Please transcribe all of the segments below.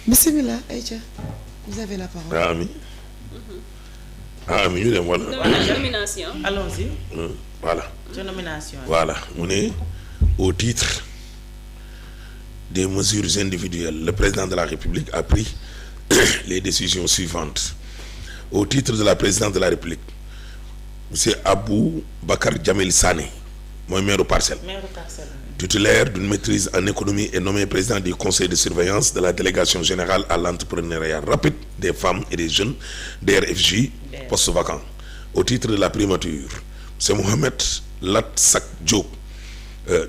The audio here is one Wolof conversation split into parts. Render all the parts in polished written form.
Bismillah, Aïcha, vous avez la parole. Ami ñu dem wala. Nomination. Allons-y. Voilà. Nomination. Voilà mu ne au titre des mesures individuelles le président de la République a pris les décisions suivantes au titre de la présidence de la République monsieur Abou Bakar Djamil Sané mooy maire Parcelles. Titulaire d'une maîtrise en économie et nommé président du conseil de surveillance de la délégation générale à l'entrepreneuriat rapide des femmes et des jeunes DRFJ poste vacant au titre de la primature c'est Mohamed Lat Sak Diop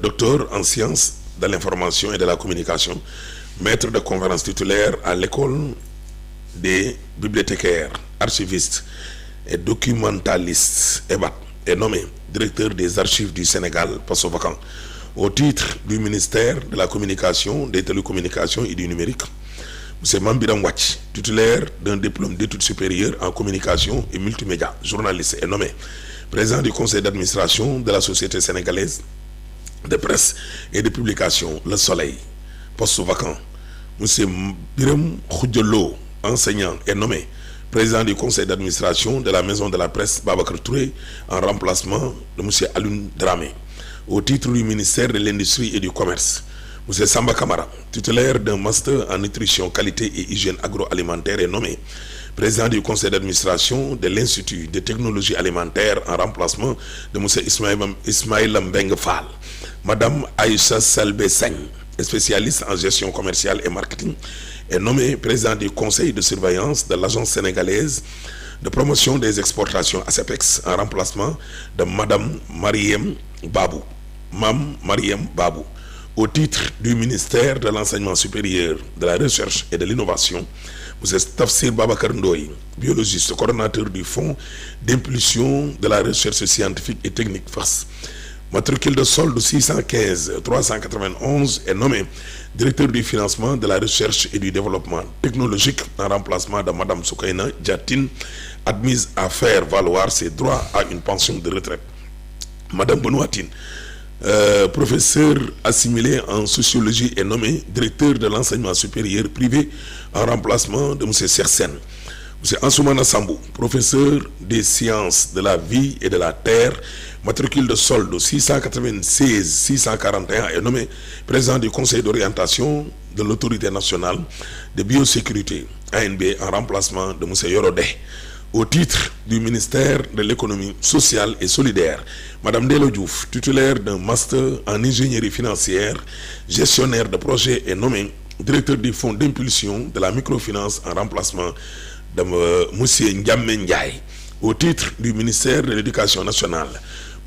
docteur en sciences de l'information et de la communication maître de conférence titulaire à l'école des bibliothécaires archivistes et documentalistes EBAT est nommé directeur des archives du Sénégal poste vacant au titre du ministère de la communication, des télécommunications et du numérique. M. Mambiram Wach, titulaire d'un diplôme d'études supérieures en communication et multimédia, journaliste, est nommé président du conseil d'administration de la société sénégalaise de presse et de publication Le Soleil, poste vacant. M. Biram Khoudjolo, enseignant, est nommé président du conseil d'administration de la maison de la presse Babacar Touré en remplacement de M. Alun Dramé. Au titre du ministère de l'Industrie et du Commerce, M. Samba Kamara, titulaire d'un master en nutrition, qualité et hygiène agroalimentaire, est nommé président du conseil d'administration de l'Institut de technologie alimentaire en remplacement de M. Ismaïla Mbeng Fall. Madame Aïcha Salbe Seng, spécialiste en gestion commerciale et marketing, est nommée président du conseil de surveillance de l'agence sénégalaise de promotion des exportations ASEPEX en remplacement de Madame Mariem Babou. Babou. Au titre du ministère de l'enseignement supérieur, de la recherche et de l'innovation, M. Tafsir Babakar Ndoye, biologiste, coordonnateur du Fonds d'impulsion de la recherche scientifique et technique FAS. Matricule de solde 615 391 est nommé directeur du financement de la recherche et du développement technologique en remplacement de Madame Soukaina Diatine, admise à faire valoir ses droits à une pension de retraite. Madame Benouatine, professeur assimilé en sociologie, est nommé directeur de l'enseignement supérieur privé en remplacement de M. Sersen. M. Ansoumana Sambou, professeur des sciences de la vie et de la terre, matricule de solde 696 641, est nommé président du conseil d'orientation de l'autorité nationale de biosécurité ANB en remplacement de M. Yorodé. Au titre du ministère de l'économie sociale et solidaire, Madame Delo Diouf, titulaire d'un master en ingénierie financière, gestionnaire de projet, est nommée directeur du fonds d'impulsion de la microfinance en remplacement de M. Ndiamé Ndiaye. Au titre du ministère de l'éducation nationale,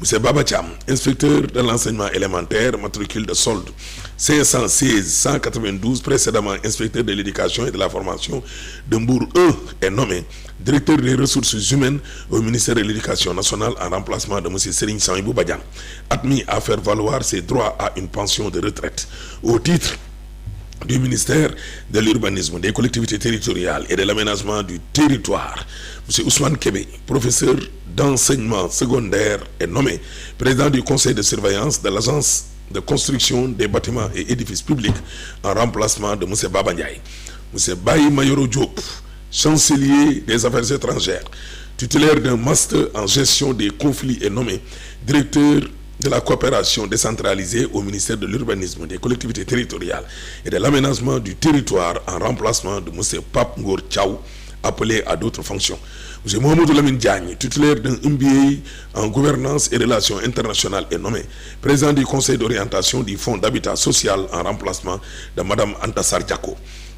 M. Baba Thiam, inspecteur de l'enseignement élémentaire, matricule de solde 516 192, précédemment inspecteur de l'éducation et de la formation de Mbour E, est nommé directeur des ressources humaines au ministère de l'éducation nationale en remplacement de M. Serigne Sanibou Badian, admis à faire valoir ses droits à une pension de retraite. Au titre du ministère de l'urbanisme, des collectivités territoriales et de l'aménagement du territoire, M. Ousmane Kébé, professeur d'enseignement secondaire, est nommé président du conseil de surveillance de l'agence de construction des bâtiments et édifices publics en remplacement de M. Baba Ndiaye. M. Baye Mayoro Diop, chancelier des affaires étrangères, titulaire d'un master en gestion des conflits, est nommé directeur de la coopération décentralisée au ministère de l'urbanisme, des collectivités territoriales et de l'aménagement du territoire en remplacement de M. Pape Ngor Tchaou, appelé à d'autres fonctions. M. Mohamedou Lamine Diagne, titulaire d'un MBA en gouvernance et relations internationales, est nommé président du conseil d'orientation du fonds d'habitat social en remplacement de Mme Antassar Diako.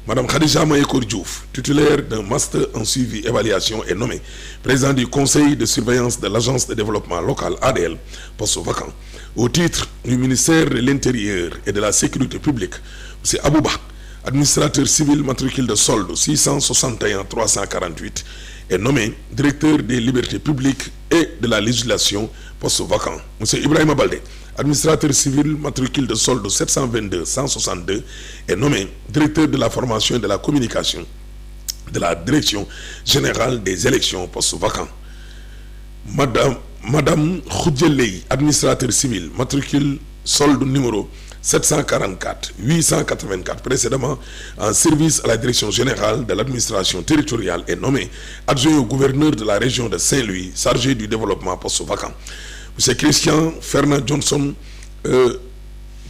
Mme Khadija Mahékour Diouf, titulaire d'un master en suivi évaluation, est nommé président du conseil de surveillance de l'agence de développement local ADL, poste vacant. Au titre du ministère de l'Intérieur et de la sécurité publique, M. Abouba, administrateur civil, matricule de solde 661 348, est nommé directeur des libertés publiques et de la législation, poste vacant. M. Ibrahima Baldé, administrateur civil, matricule de solde 722 162, est nommé directeur de la formation et de la communication de la direction générale des élections, poste vacant. Madame Khoudjelei, administrateur civil, matricule solde numéro 744 884 précédemment en service à la direction générale de l'administration territoriale est nommé adjoint au gouverneur de la région de Saint-Louis chargé du développement poste vacant. Monsieur Christian Fernand Johnson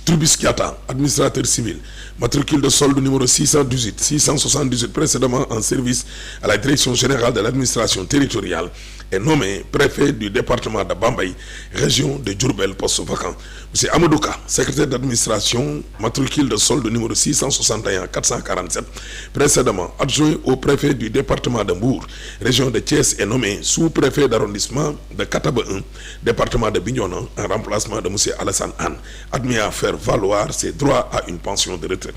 Trubisciata, administrateur civil, matricule de solde numéro 678 précédemment en service à la direction générale de l'administration territoriale est nommé préfet du département de Bambey, région de Diourbel, poste vacant. Monsieur Amadouka, secrétaire d'administration, matricule de solde numéro 661-447, précédemment adjoint au préfet du département de Mbour, région de Thiès est nommé sous-préfet d'arrondissement de Kataba 1, département de Bignona, en remplacement de monsieur Alassane Anne, admis à faire valoir ses droits à une pension de retraite.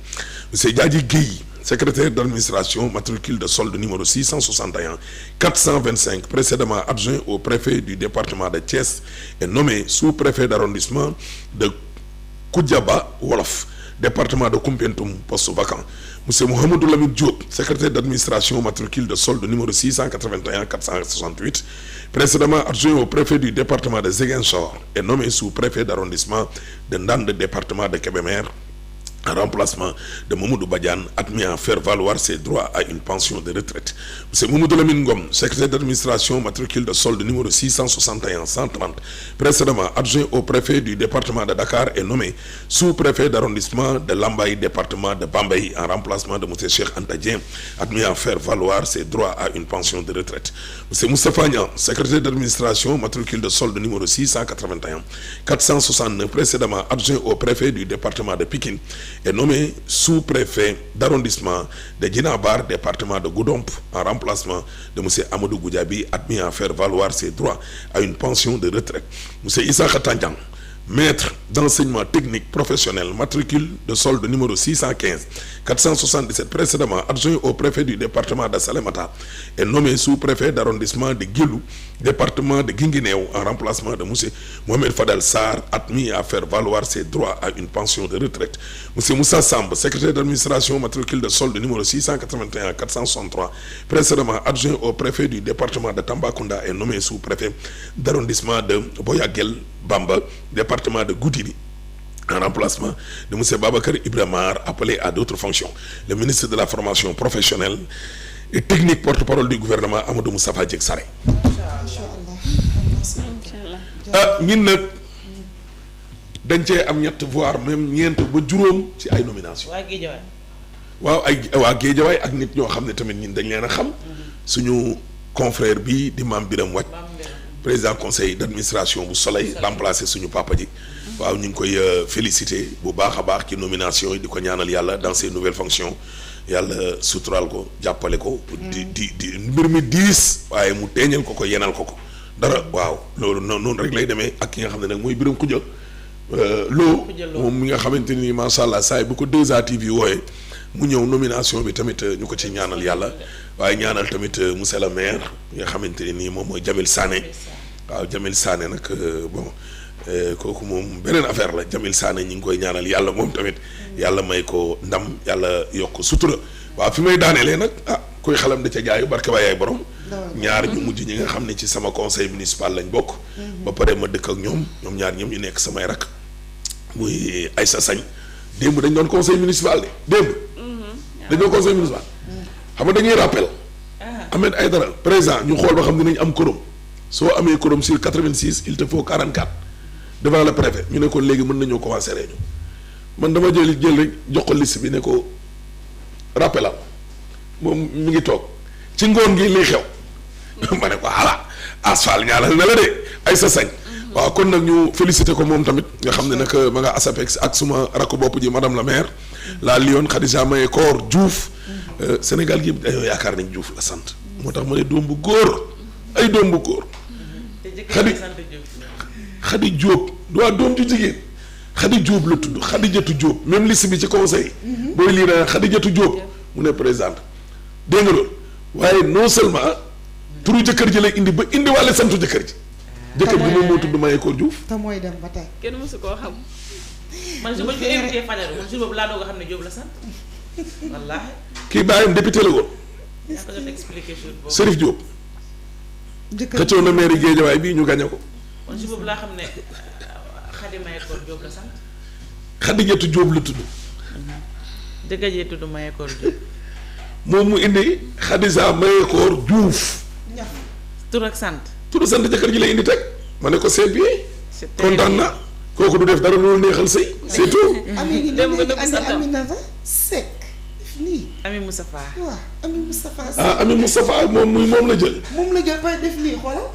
Monsieur Diadji Gueye, secrétaire d'administration, matricule de solde numéro 661-425, précédemment adjoint au préfet du département de Thiès, est nommé sous-préfet d'arrondissement de Koudjaba Wolof, département de Koumpentoum, poste vacant. Monsieur Mohamedou Lamine Diop, secrétaire d'administration, matricule de solde numéro 681-468, précédemment adjoint au préfet du département de Ziguinchor, est nommé sous-préfet d'arrondissement de Ndande, département de Kébémer, en remplacement de Mamoudou Badiane, admis à faire valoir ses droits à une pension de retraite. M. Mamoudou Lamine Ngom, secrétaire d'administration, matricule de solde numéro 661-130, précédemment adjoint au préfet du département de Dakar, est nommé sous-préfet d'arrondissement de Lambaye, département de Bambey, en remplacement de M. Cheikh Anta Dieng, admis à faire valoir ses droits à une pension de retraite. M. Moustapha Niang, secrétaire d'administration, matricule de solde numéro 681-469, précédemment adjoint au préfet du département de Pikine, est nommé sous-préfet d'arrondissement de Djinabar, département de Goudomp, en remplacement de M. Amadou Goudiaby, admis à faire valoir ses droits à une pension de retraite. M. Issa Khatandjan, maître d'enseignement technique professionnel, matricule de solde numéro 615-477, précédemment adjoint au préfet du département de Salémata, est nommé sous-préfet d'arrondissement de Guilou, département de Guinguinéo, en remplacement de M. Mohamed Fadel Sarr, admis à faire valoir ses droits à une pension de retraite. M. Moussa Samb, secrétaire d'administration, matricule de solde numéro 681-463, précédemment adjoint au préfet du département de Tambacounda, est nommé sous-préfet d'arrondissement de Boyagel Bamba, département de Goudiri, en remplacement de M. Babacar Ibrahimar, appelé à d'autres fonctions. Le ministre de la formation professionnelle et technique, porte-parole du gouvernement, Amadou Moustapha Dieng Sarré. ñun nag dañ cee am ñett voire même ñeent ba juróom ci ay nomination waaw waa Géejawaay ak nit ñoo xam ne tamit ñun dañ leen a xam suñu confrère bi di Mame Biram Wathie, président conseil d'administration bu Soleil, remplacé suñu papa ji. waaw ñu ngi koy féliciter bu baax a baax ci nomination yi, di ko ñaanal yàlla dans ses nouvelles fonctions, yàlla suturaal ko, jàppale ko, di mbir mi diis waaye mu teeñal ko yenal ko dara. waaw loolu noonu rek lay demee ak ki nga xam ne nag mooy Biram Khoudia Lo, moom mi nga xamante ni macha allah saa yi bu ko 2A TV wooyee mu ñëw nomination bi tamit ñu ko ci ñaanal yàlla, waaye ñaanal tamit monsieur le maire nga xamante ne nii moom mooy Jamil Sané. waaw Jamil Sané nag bon kooku moom beneen affaire la. Jamil Sané ñi ngi koy ñaanal yàlla moom tamit yàlla may ko ndam, yàlla yokk sutura. waaw fi may daanelee nag koy xalam da ca jaayu barke ba yaay borom. ñaar ñu mujj ñi nga xam ne ci sama conseil municipal lañ bokk. ba pare ma dëkk ak ñoom ñaar ñoom ñu nekk samay rak muy Aïssa Sagne. démb dañ doon conseil municipal de démb. dañ doon conseil municipal. xam nga dañuy rappel. Ahmed Aïdara président ñu xool ba xam dinañ am quorum. soo amee quorum sur 86 il te faut 44 devant le préfet ñu ne ko léegi mën nañoo commencer réunion man dama jël rek jox ko liste bi ne ko rappelal moom mi ngi toog ci ngoon gi liy xew. ma ne ko asfal ñaanal na la de Aïssa Sagne. waaw kon nag ñu félicité ko moom tamit nga xam ne nag ma nga ASAPEX ak suma rakku bopp ji madame la maire la Lyon Khadija Maye Koor Diouf. Sénégal gi dañoo yaakaar nañ Diouf la sant. moo tax ma ne doom bu góor ay doom bu góor. Khady Diop waa doom ju jigéen Khady Diop la tudd Khadijatu Diop même liste bi ci conseil. booy lii na Khadijatu Diop mu ne présidente dégg nga loolu waaye non seulement turu jëkkër ji lay indi ba indi wàlle santu jëkkër ji. jëkkër ji moom moo tudd Maye Koor Diouf. te mooy dem ba tey. kenn mësu koo xam. man su ma ko invité Fajaru man jour boobu laa doog a xam ne Diop la sant wallaahi. kii bàyyam député la woon. yaa ko doon expliqué jour boobu. Serif Diop. xëccoo na mairie Guédiawaye bii ñu gañe ko. man jour boobu laa xam ne Khady Maye Koor Diop la sant. Khadijatou Diop la tudd. jëkkër jee tudd Mayakor Diop. moom mu indi Khadija Mayakor Diouf. tur ak sant. tur sant jëkkër ji la indi teg ma ne ko c'est bien. c'est kontaan na kooku du def dara loolu neexal sëy c'est tout. dem nga nëbb sa tam Aminata Seck def nii. Ami Moustapha. waaw Ami Moustapha Seck. ah Ami Moustapha moom la jël. moom la jël pare def nii xoolal.